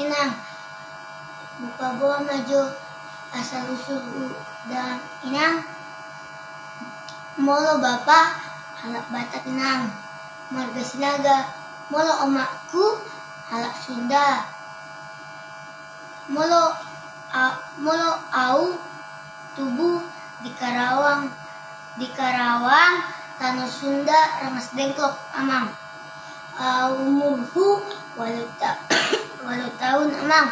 inang. Buka bawah maju asal usul dan inang. Molo bapak halak Batak inang. Marga Sinaga molo omakku halak Sunda. Molo au tubuh di Karawang tanah Sunda Rangas Dengklok amang. Umurku walau tahun amang.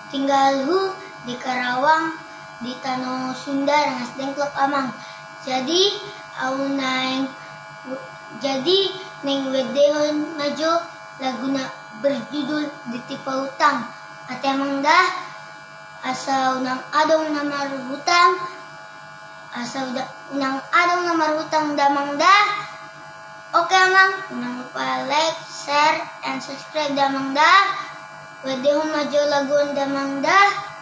Tinggalhu di Karawang di tanah Sunda Rangas Dengklok amang. Jadi neng wedehon majo laguna berjudul Ditipa Hutang. Ate amang dah asa unang adong namar hutang. Unang adong namar hutang damang dah. Oke amang, jangan lupa like, share, and subscribe damang dah. Wedehon majo laguan damang dah.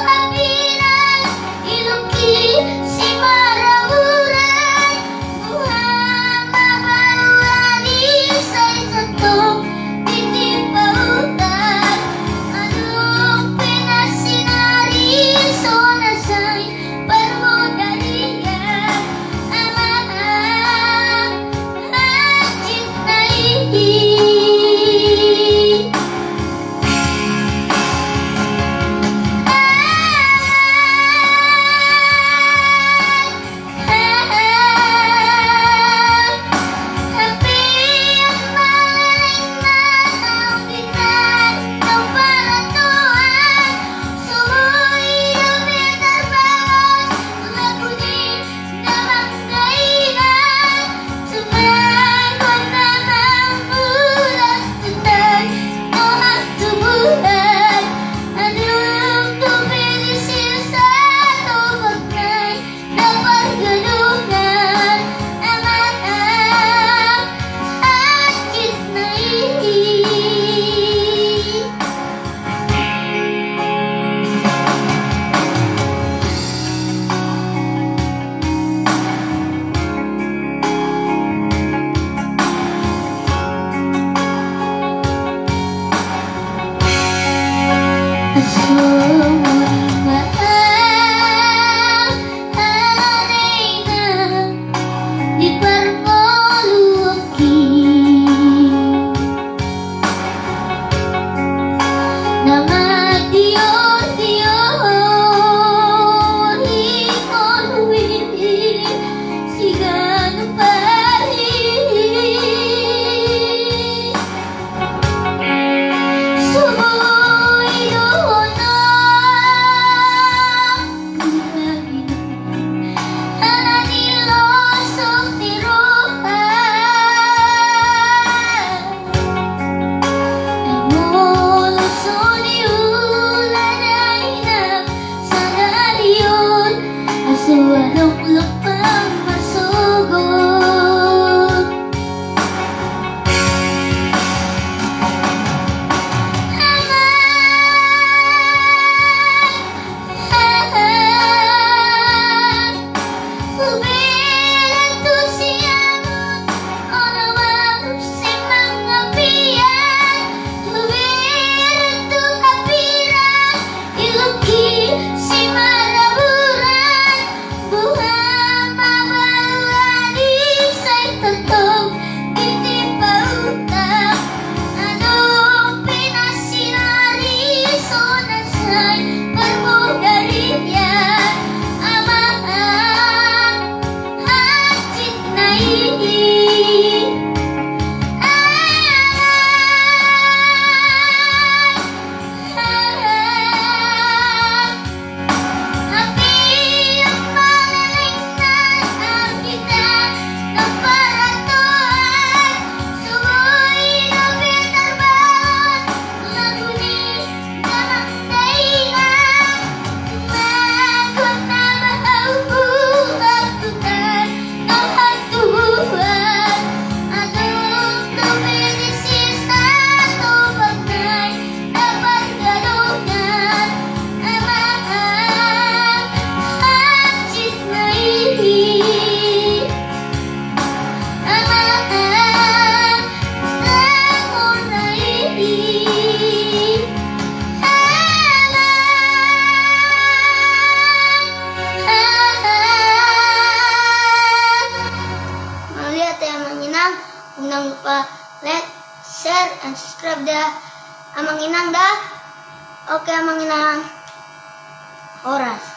Happy Huwag nang lupa like, share, and subscribe dah. Amang inang dah. Oke, amang inang. Oras.